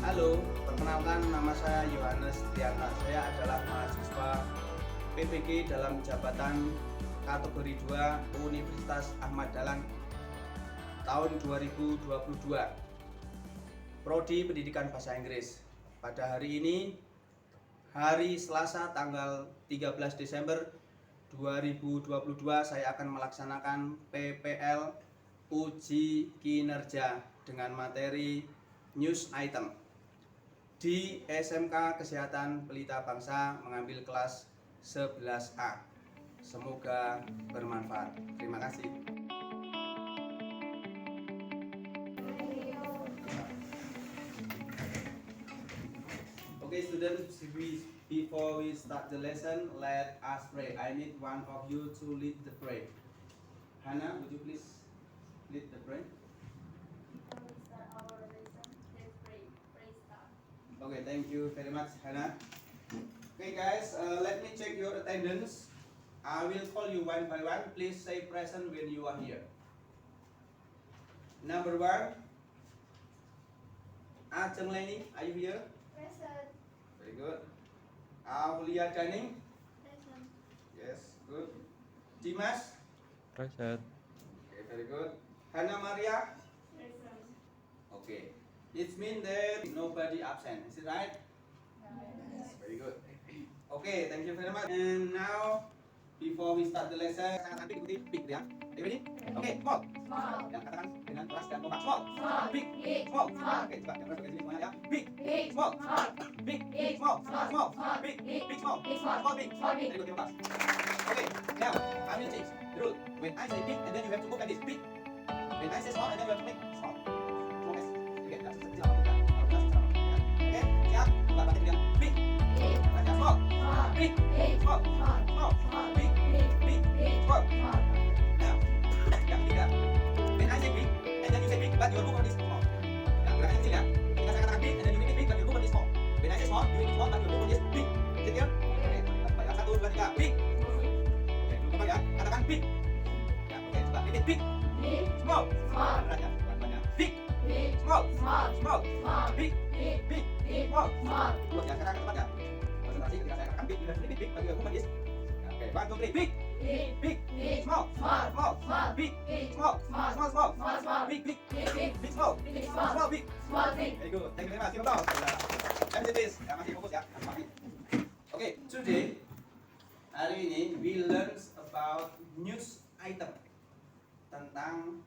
Halo, perkenalkan nama saya Yohanes Triana. Saya adalah mahasiswa PPG dalam jabatan kategori 2 Universitas Ahmad Dahlan tahun 2022. Prodi Pendidikan Bahasa Inggris. Pada hari ini, hari Selasa tanggal 13 Desember 2022, saya akan melaksanakan PPL uji kinerja dengan materi news item di SMK Kesehatan Pelita Bangsa, mengambil kelas 11A. Semoga bermanfaat. Terima kasih. Okay, students, before we start the lesson, let us pray. I need one of you to lead the prayer. Hannah, would you please lead the prayer? Before we start our lesson, let's pray. Praise God. Okay, thank you very much, Hannah. Okay, guys, let me check your attendance. I will call you one by one. Please say present when you are here. Number 1, Ajeng Leni, are you here? Present. Very good. Aulia Daning? Present. Yes, good. Dimas? Present. Okay, very good. Hannah Maria? Present. Okay. It means that nobody absent. Is it right? Yes. Very good. Okay, thank you very much. And now, before we start the lesson, sangat nanti ikuti big ya. Are you ready? Okay, small. Small. Yang katakan dengan keras dan kompak. Small. Small. Big. Big. Small. Small. Oke, coba yang keras pakai sini semuanya ya. Big. Big. Small. Small. Big. Big. Small. Small. Small. Small. Big. Big. Big. Small. Big. Small. Small. Big. Small. Big. Very good, kelas. Okay, now I will change the rule. When I say big, and then you have to move like this. Big. When I say small, and then you have to make small. Small as. Oke, tidak selama buka. Kalau tidak selama buka. Oke, siap. Coba baca dengan big. Big. Baca small. Small. Big. Big. Small. Small. Small. Small. Big. Big. Big. Big. Small. Small. Now, yang ketiga, when I say big, and then you say big, but your movement is small. Ya, gerakannya kecil ya. Ketika saya katakan big, and then you make it big, but your movement is small. When I say small, you make it small, but your movement is big. Is it clear? Oke, kita coba ya. 1, 2, 3, big. Oke, dulu coba ya. Katakan big. Ya, oke, coba repeat big, Big. small. Small. Berat ya, pelan-pelan ya. Big, Big. small, Small. small, Small. big, Big. big, Big. small. Small. Dulu ya, sekarang cepat ya. Konsentrasi ketika saya katakan big, you have to repeat big, but your movement is. Ya, oke, 1, 2, 3, big. Big. Big, Big. small, Small. small, Small. big, Big. small, Small. small, small, Small. Small. big, big, Big. Big. big, small, Big. Small. small, big. Small. Big. Very good. Thank you very much. Give applause. Let me this. Ya, masih fokus ya. Okay, today hari ini we learn about news item, tentang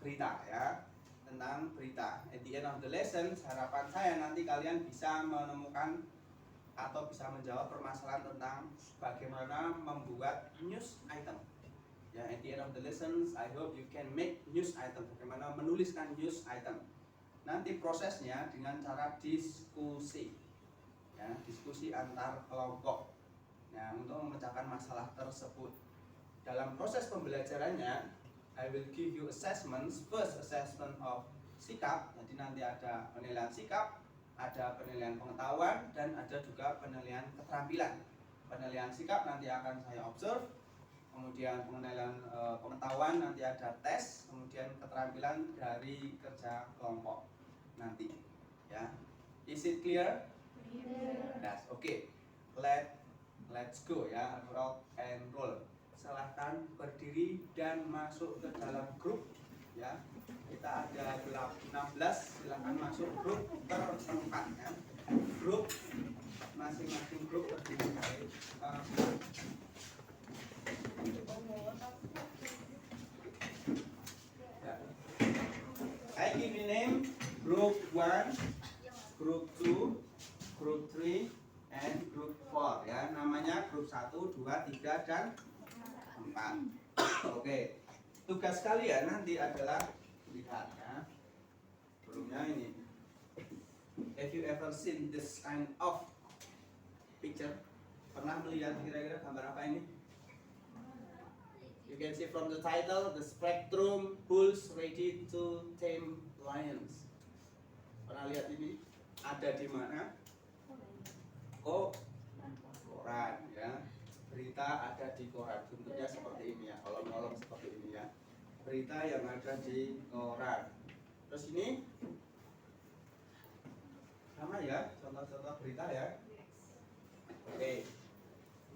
berita ya, tentang berita. At the end of the lesson, harapan saya nanti kalian bisa menemukan atau bisa menjawab permasalahan tentang bagaimana membuat news item. Ya, at the end of the lessons, I hope you can make news item. Bagaimana menuliskan news item. Nanti prosesnya dengan cara diskusi. Ya, diskusi antar kelompok. Ya, untuk memecahkan masalah tersebut. Dalam proses pembelajarannya, I will give you assessments. First assessment of sikap. Jadi nanti ada penilaian sikap, ada penilaian pengetahuan, dan ada juga penilaian keterampilan. Penilaian sikap nanti akan saya observe, kemudian penilaian pengetahuan nanti ada tes, kemudian keterampilan dari kerja kelompok nanti. Ya, is it clear? That's okay. Let's go ya, rock and roll. Silahkan berdiri dan masuk ke dalam grup ya. Kita ada 16, silahkan masuk grup tertempat ya. Grup masing-masing grup terdiri dari ya. I give you name group 1, group 2, group 3, and group 4 ya. Namanya grup 1, 2, 3, dan 4. Oke. Tugas kalian nanti adalah lihat ya. Sebelumnya ini. Have you ever seen this kind of picture? Pernah melihat kira-kira gambar apa ini? You can see from the title, the spectrum bulls ready to tame lions. Pernah lihat ini? Ada di mana? Koran ya. Berita ada di koran, bentuknya seperti ini ya, kolom-kolom seperti ini ya. Berita yang ada di koran. Terus ini semua ya, contoh-contoh berita ya. Oke,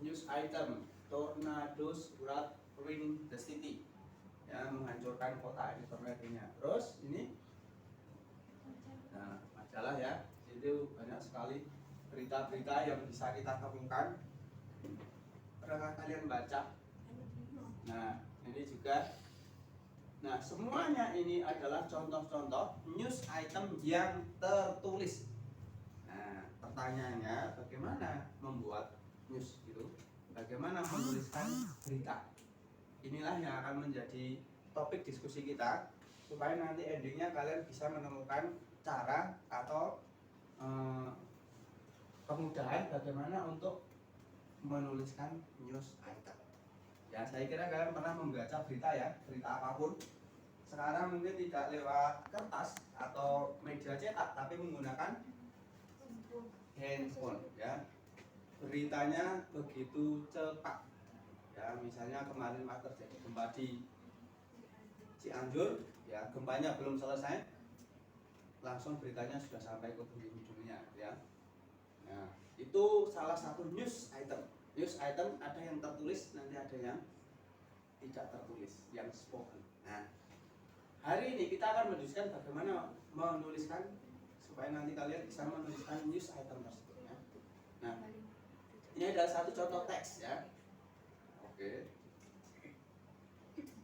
news item, tornadoes ruin the city, ya menghancurkan kota, ini tornadonya. Terus ini, nah majalah ya, itu banyak sekali berita-berita yang bisa kita temukan. Pernah kalian baca? Nah ini juga. Nah, semuanya ini adalah contoh-contoh news item yang tertulis. Nah, pertanyaannya bagaimana membuat news itu? Bagaimana menuliskan berita? Inilah yang akan menjadi topik diskusi kita supaya nanti endingnya kalian bisa menemukan cara atau kemudahan bagaimana untuk menuliskan news item. Ya, saya kira kalian pernah membaca berita ya, berita apapun. Sekarang mungkin tidak lewat kertas atau media cetak, tapi menggunakan handphone ya. Beritanya begitu cepat. Ya, misalnya kemarin terjadi gempa di Cianjur, ya gempanya belum selesai, langsung beritanya sudah sampai ke dunia ya. Nah, itu salah satu news item. News item ada yang tertulis, nanti ada yang tidak tertulis, yang spoken. Nah, hari ini kita akan mendiskusikan bagaimana menuliskan supaya nanti kalian bisa menuliskan news item tersebut ya. Nah, ini adalah satu contoh teks ya. Oke.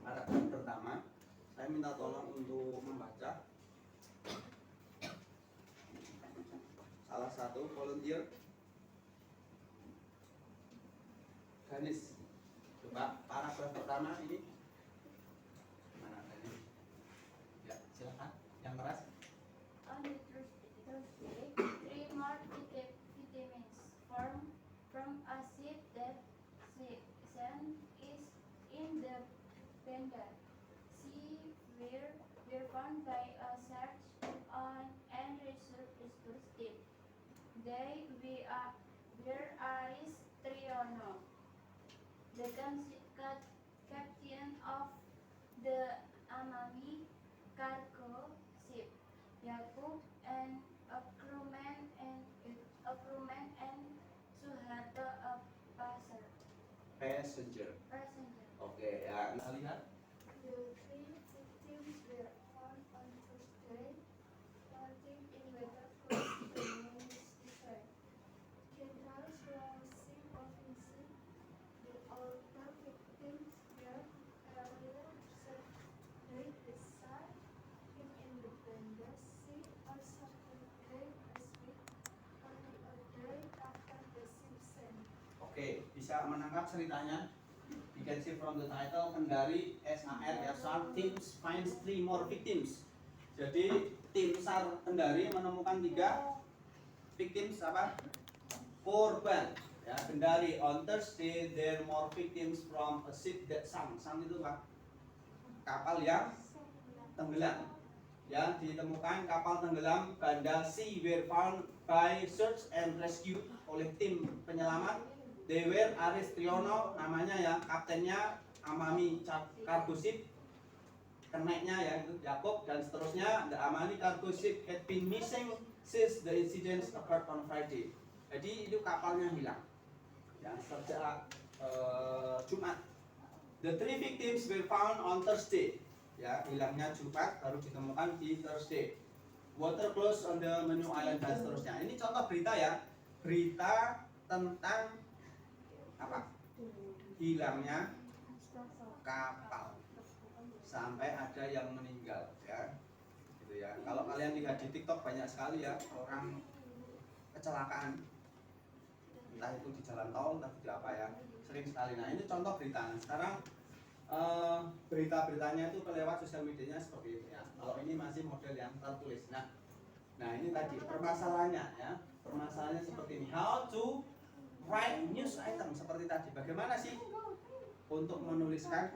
Paragraf pertama, saya minta tolong untuk membaca. Salah satu volunteer Ganis, coba paragraf pertama ini mana tadi? Ya, silakan. Yang keras. On the Thursday, 3 more vitamins from a seed that sand is in the blender. Were found by a search on and research team. They were Aris Triono, the captain of the Amami cargo ship, Yakub and a crewman and Suharto a Passenger. passenger. Oke, ya kita lihat. The 3 victims were found on Thursday, floating in weather from the moon's effect. Generals from sea province, the older victims were earlier surveyed the site in the Banda Sea on Saturday this week, only a day after the ship sank. Oke, bisa menangkap ceritanya. You can see from the title, Kendari SAR ya, SAR teams finds 3 more victims. Jadi tim SAR Kendari menemukan 3 victims apa? Korban. Ya, Kendari on Thursday there more victims from a ship that sank. Sank itu apa? Kapal yang tenggelam. Ya, ditemukan kapal tenggelam Banda Sea were found by search and rescue oleh tim penyelamat. They were Aris Triono namanya ya, kaptennya Amami cargo ship, keneknya ya itu Yakob, dan seterusnya. The Amami cargo ship had been missing since the incidents occurred on Friday. Jadi itu kapalnya hilang ya sejak Jumat. The 3 victims were found on Thursday. Ya, hilangnya Jumat baru ditemukan di Thursday. Water close on the Menu Island dan seterusnya. Ini contoh berita ya, berita tentang apa? Hilangnya kapal sampai ada yang meninggal ya. Gitu ya. Kalau kalian lihat di TikTok banyak sekali ya orang kecelakaan. Entah itu di jalan tol, entah di apa ya. Sering sekali. Nah, ini contoh berita. Sekarang berita-beritanya itu kelewat sosial medianya seperti itu ya. Kalau ini masih model yang tertulis. Nah ini tadi permasalahannya ya. Permasalahannya seperti ini. How to write news item seperti tadi. Bagaimana sih untuk menuliskan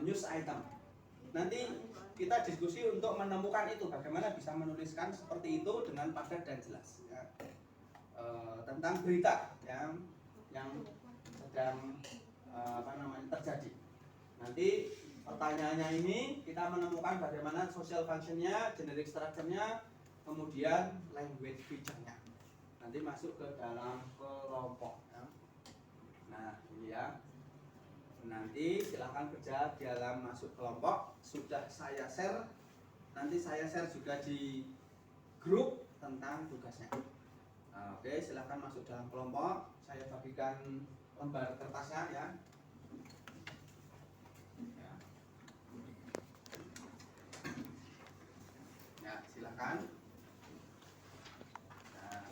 news item? Nanti kita diskusi untuk menemukan itu. Bagaimana bisa menuliskan seperti itu dengan padat dan jelas. Ya. Tentang berita yang sedang terjadi. Nanti pertanyaannya ini kita menemukan bagaimana social functionnya, generic structure-nya, kemudian language feature-nya. Nanti masuk ke dalam kelompok. Ya. Nah, ini ya. Nanti silahkan kerja di dalam masuk kelompok. Sudah saya share. Nanti saya share juga di grup tentang tugasnya. Nah, oke, silahkan masuk dalam kelompok. Saya bagikan lembar kertasnya ya. Ya, ya silahkan. Nah.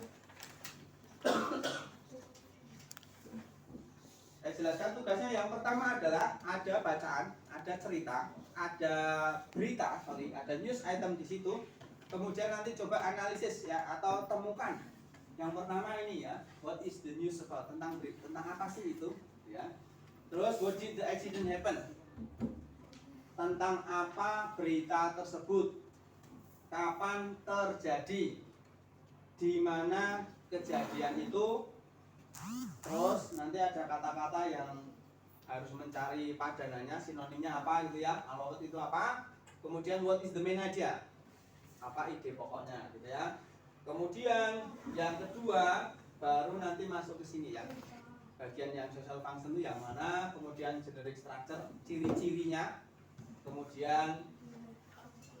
Saya jelaskan tugasnya. Yang pertama adalah ada bacaan, ada cerita, ada berita, ada news item di situ. Kemudian nanti coba analisis ya atau temukan. Yang pertama ini ya, what is the news about, tentang apa sih itu ya. Terus what did the accident happen, tentang apa berita tersebut, kapan terjadi, di mana kejadian itu. Terus nanti ada kata-kata yang harus mencari padanannya, sinonimnya apa gitu ya. Allowed itu apa? Kemudian what is the main idea, apa ide pokoknya gitu ya. Kemudian yang kedua baru nanti masuk ke sini ya. Bagian yang social function itu yang mana, kemudian generic structure, ciri-cirinya, kemudian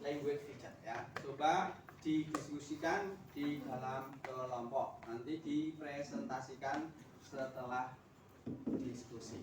language feature ya. Coba didiskusikan di dalam kelompok, nanti dipresentasikan setelah diskusi.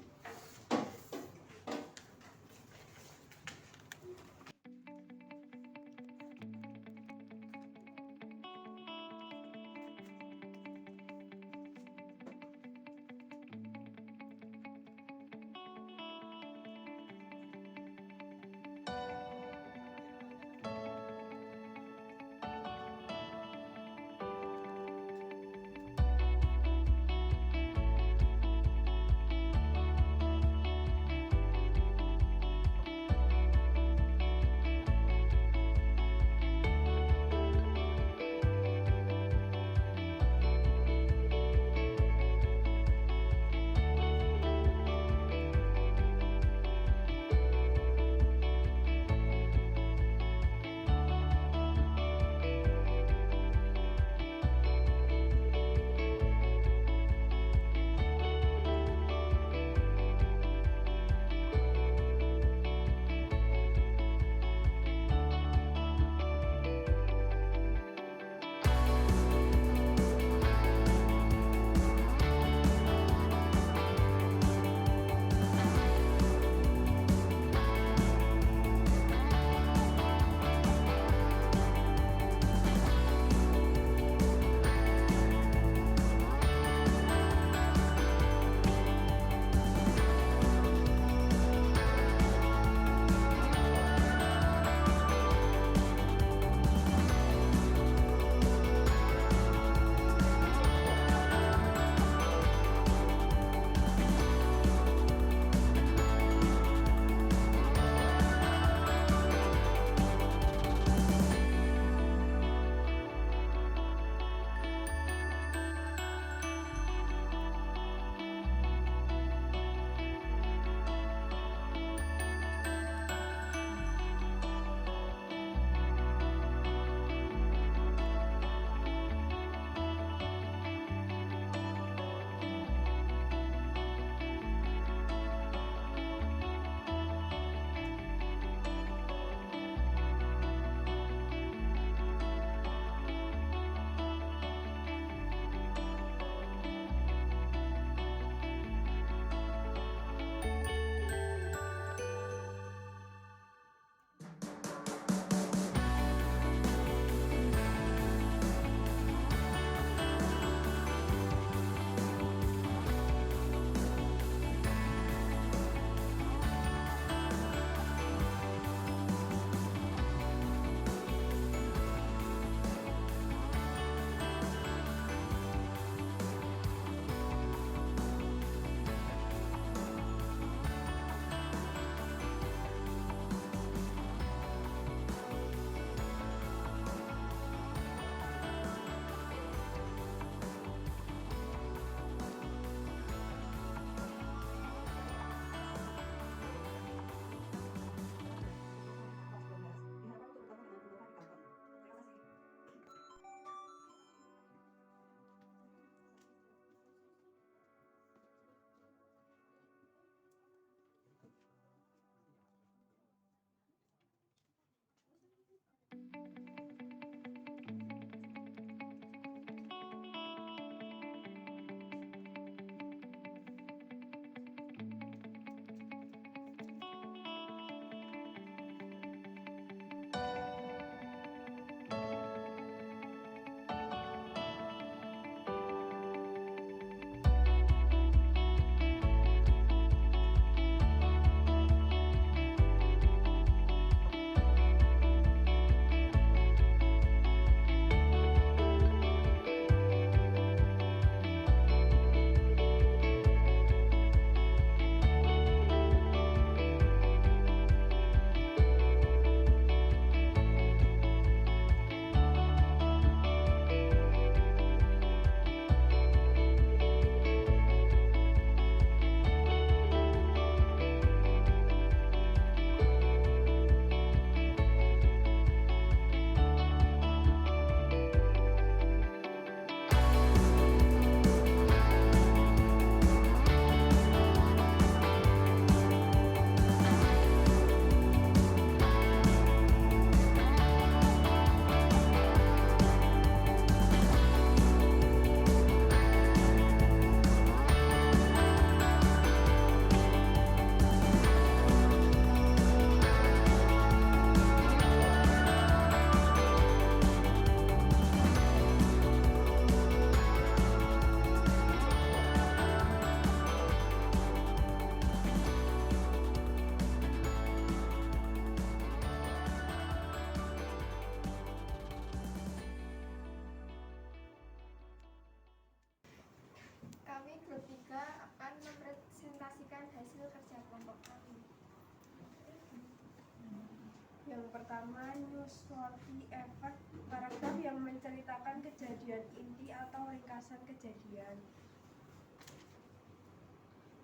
pertama, newsworthy event, paragraf yang menceritakan kejadian inti atau ringkasan kejadian.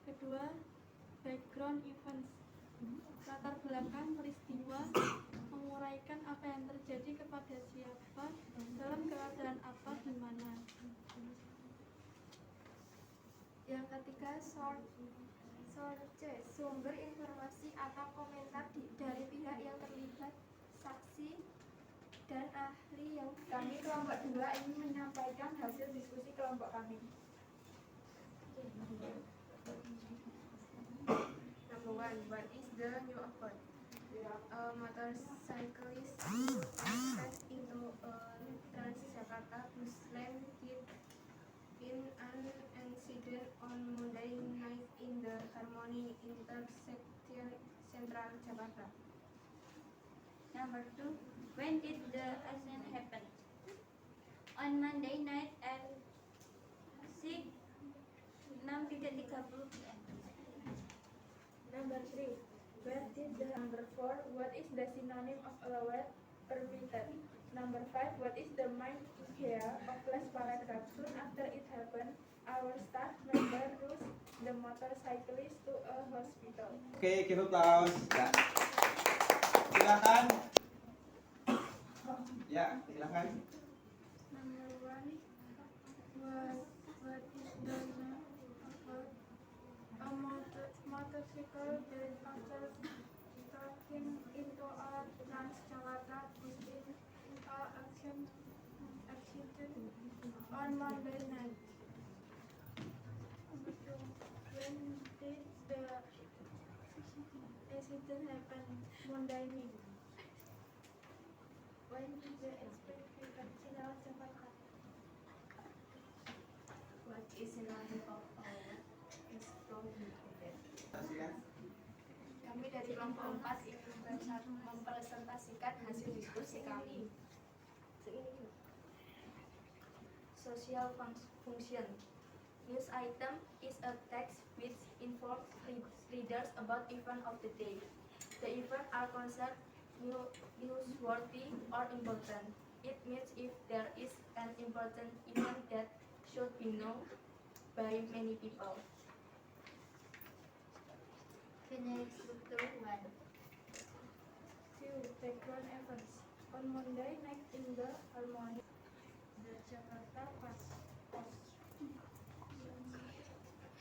Kedua, background events, latar belakang peristiwa, menguraikan apa yang terjadi kepada siapa, dalam keadaan apa, di mana. Yang ketiga, source, sumber informasi atau komentar dari pihak yang terlibat, saksi, dan ahli yang... Kami kelompok 2 ingin menyampaikan hasil diskusi kelompok kami. Number 1. What is the new effort? A motorcyclist crashed into a Transjakarta bus lane hit in an incident on Monday night in the Harmony intersection Central Jakarta. Number 2. When did the accident happen? On Monday night at 6:30 p.m. Number 3. Where did the... Number 4. What is the synonym of allowed permitted? Number 5. What is the main idea of last paragraph? Soon after it happened, our staff member rushed the motorcyclist to a hospital. Oke, give applause. Ya. Silakan. Ya, silakan. Number 1. What is the name of a motorcycle that after striking into a Transjakarta bus in a accident on Monday night? Number 2. When did the accident happen? Monday night. When did the accident happen? Central Jakarta. What is the name of our exploded? Silakan. Kami dari kelompok 4 ingin mempresentasikan hasil diskusi kami. Social function. News item is a text which informs readers about event of the day. The event are considered newsworthy or important. It means if there is an important event that should be known by many people. Generic structure 1. 2. Background events. On Monday night in the Harmony, the Jakarta Post.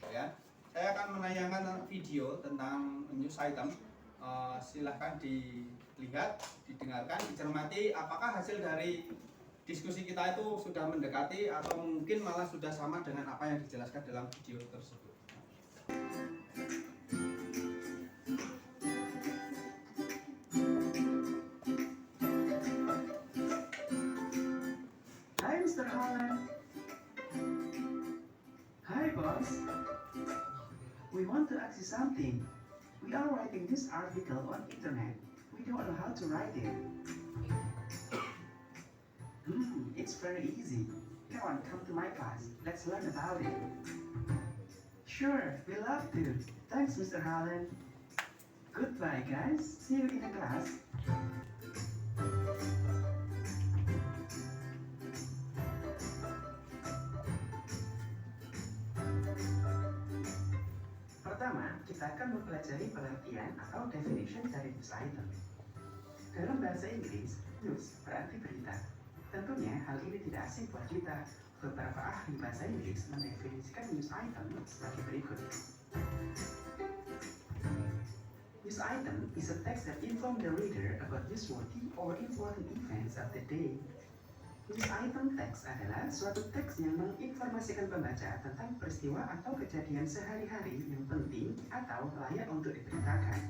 Ya, saya akan menayangkan video tentang news item. Silahkan dilihat, didengarkan, dicermati apakah hasil dari diskusi kita itu sudah mendekati atau mungkin malah sudah sama dengan apa yang dijelaskan dalam video tersebut. Hi, Mr. Holland. Hi, boss. We want to ask you something. We are writing this article on internet. We don't know how to write it. It's very easy. Come on, come to my class. Let's learn about it. Sure, we love to. Thanks, Mr. Holland. Goodbye, guys. See you in the class. Pertama, kita akan mempelajari pengertian atau definition dari news item. Dalam bahasa Inggris, news berarti berita. Tentunya hal ini tidak asing buat kita. Beberapa ahli bahasa Inggris mendefinisikan news item sebagai berikut. News item is a text that informs the reader about newsworthy or important events of the day. News item text adalah suatu teks yang menginformasikan pembaca tentang peristiwa atau kejadian sehari-hari yang penting atau layak untuk diberitakan.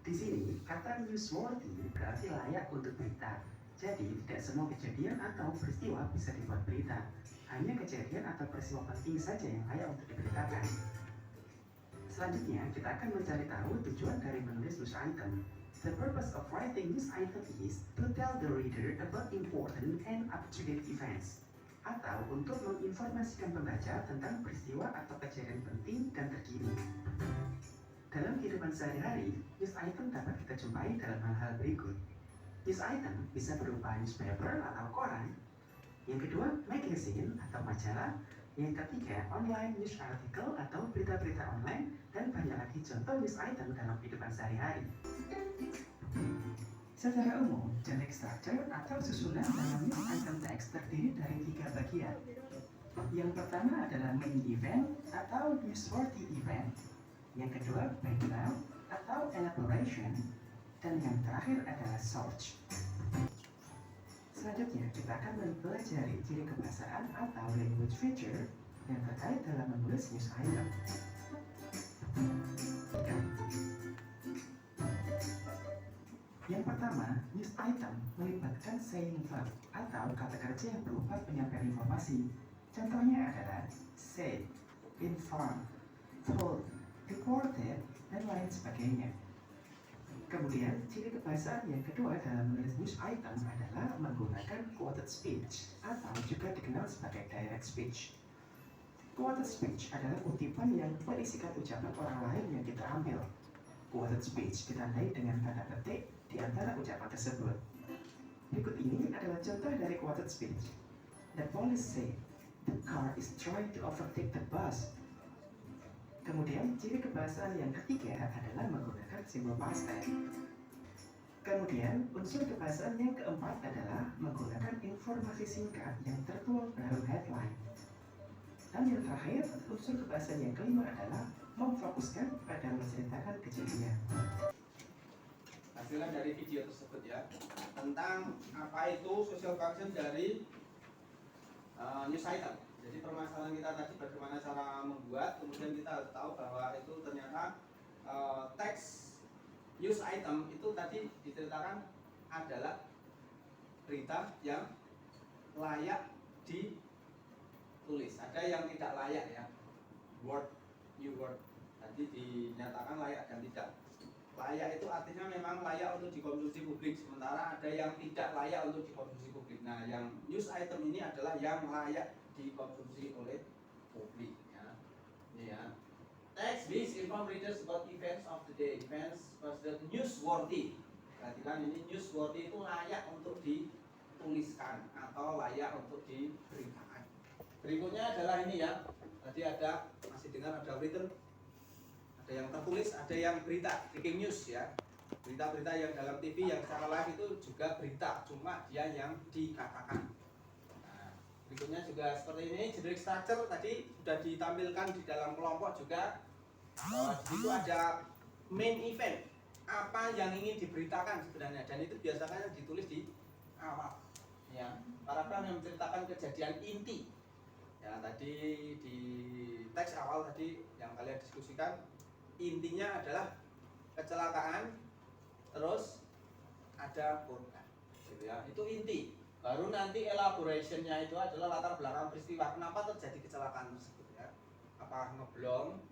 Di sini, kata newsworthy berarti layak untuk berita. Jadi, tidak semua kejadian atau peristiwa bisa dibuat berita. Hanya kejadian atau peristiwa penting saja yang layak untuk diberitakan. Selanjutnya, kita akan mencari tahu tujuan dari menulis news item. The purpose of writing this item is to tell the reader about important and up-to-date events, atau untuk menginformasikan pembaca tentang peristiwa atau kejadian penting dan terkini. Dalam kehidupan sehari-hari, news item dapat kita jumpai dalam hal-hal berikut. News item bisa berupa newspaper atau koran. Yang kedua, magazine atau majalah. Yang ketiga, online news article atau berita-berita online. Dan banyak lagi contoh news item dalam kehidupan sehari-hari. Secara umum, generic structure atau susunan dalam news item text terdiri dari 3 bagian. Yang pertama adalah main event atau newsworthy event. Yang kedua, background atau elaboration. Dan yang terakhir adalah source. Selanjutnya, kita akan mempelajari ciri kebahasaan atau language feature yang terkait dalam menulis news item. Yang pertama, news item melibatkan saying verb atau kata kerja yang berupa penyampaian informasi. Contohnya adalah said, informed, told, reported, dan lain sebagainya. Kemudian, ciri kebahasaan yang kedua dalam menulis news item adalah menggunakan quoted speech atau juga dikenal sebagai direct speech. Quoted speech adalah kutipan yang berisikan ucapan orang lain yang kita ambil. Quoted speech ditandai dengan tanda petik di antara ucapan tersebut. Berikut ini adalah contoh dari quoted speech. The police say, the car is trying to overtake the bus. Kemudian, ciri kebahasaan yang ketiga adalah menggunakan simbol past tense. Kemudian, unsur kebahasaan yang keempat adalah menggunakan informasi singkat yang tertuang dalam headline. Dan yang terakhir, unsur kebahasaan yang kelima adalah memfokuskan pada menceritakan kejadian. Hasilnya dari video tersebut ya, tentang apa itu social function dari news item. Jadi permasalahan kita tadi bagaimana cara membuat, kemudian kita harus tahu bahwa itu ternyata teks news item itu tadi diceritakan adalah berita yang layak ditulis. Ada yang tidak layak ya, new word tadi dinyatakan layak dan tidak. Layak itu artinya memang layak untuk dikonsumsi publik, sementara ada yang tidak layak untuk dikonsumsi publik. Nah, yang news item ini adalah yang layak dikonsumsi oleh publik ya. Ini ya. Text which inform readers about events of the day. Events considered newsworthy. Perhatikan ini newsworthy itu layak untuk dituliskan atau layak untuk diberitakan. Berikutnya adalah ini ya. Tadi ada masih dengar ada written, ada yang tertulis, ada yang berita, breaking news ya. Berita-berita yang dalam TV yang secara live itu juga berita, cuma dia yang dikatakan. Berikutnya juga seperti ini, generic structure tadi sudah ditampilkan di dalam kelompok juga. Di situ ada main event, apa yang ingin diberitakan sebenarnya, dan itu biasanya ditulis di awal. Ya, paragraf yang menceritakan kejadian inti. Ya, tadi di teks awal tadi yang kalian diskusikan, intinya adalah kecelakaan, terus ada korban, gitu ya. Itu inti. Baru nanti elaborationnya itu adalah latar belakang peristiwa, kenapa terjadi kecelakaan tersebut ya. Apa ngeblong,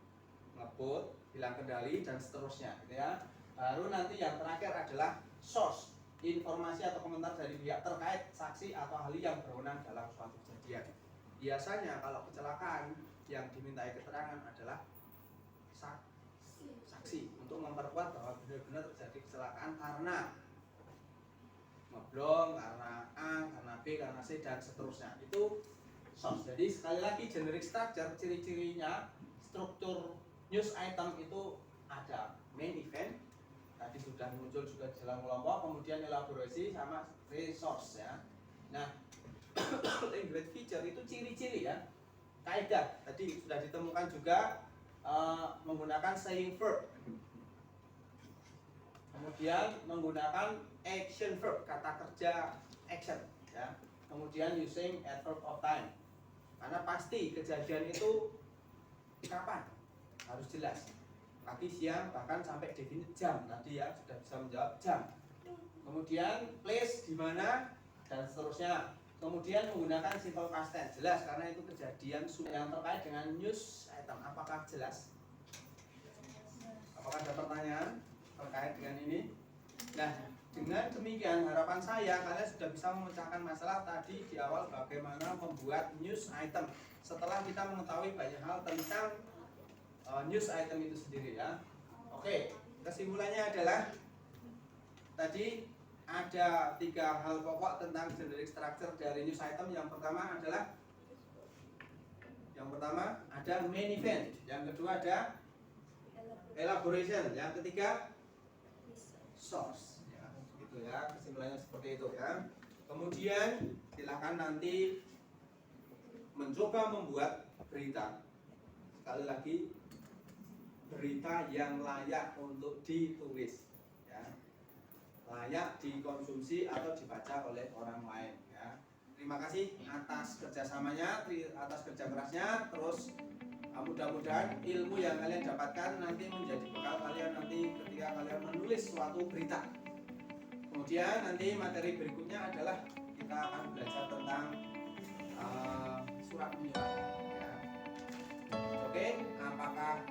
ngebut, hilang kendali dan seterusnya gitu ya. Baru nanti yang terakhir adalah source, informasi atau komentar dari pihak terkait, saksi atau ahli yang berwenang dalam suatu kejadian. Biasanya kalau kecelakaan yang dimintai keterangan adalah saksi untuk memperkuat bahwa benar-benar terjadi kecelakaan karena ngeblong, karena A, karena B, karena C, dan seterusnya. Itu source. Jadi sekali lagi generic structure, ciri-cirinya struktur news item itu ada main event, tadi sudah muncul juga di dalam kelompok, kemudian elaborasi sama resource ya. Nah, language feature itu ciri-ciri ya, kaidah tadi sudah ditemukan juga menggunakan saying verb, kemudian menggunakan action verb, kata kerja action ya. Kemudian using adverb of time, karena pasti kejadian itu kapan harus jelas, pagi, siang, bahkan sampai definite jam tadi ya, sudah bisa menjawab jam. Kemudian place di mana dan seterusnya. Kemudian menggunakan simple past tense, jelas karena itu kejadian yang terkait dengan news item. Apakah jelas? Apakah ada pertanyaan terkait dengan ini? Nah, dengan demikian harapan saya kalian sudah bisa memecahkan masalah tadi di awal bagaimana membuat news item. Setelah kita mengetahui banyak hal tentang news item itu sendiri ya. Oke, kesimpulannya adalah tadi ada 3 hal pokok tentang generic structure dari news item. Yang pertama ada main event, yang kedua ada elaboration, yang ketiga source. Ya, gitu ya, kesimpulannya seperti itu ya. Kemudian silakan nanti mencoba membuat berita. Sekali lagi, berita yang layak untuk ditulis, ya, layak dikonsumsi atau dibaca oleh orang lain. Ya. Terima kasih atas kerjasamanya, atas kerja kerasnya. Terus mudah-mudahan ilmu yang kalian dapatkan nanti menjadi bekal kalian nanti ketika kalian menulis suatu berita. Kemudian nanti materi berikutnya adalah kita akan belajar tentang surat menyurat. Ya. Oke, apakah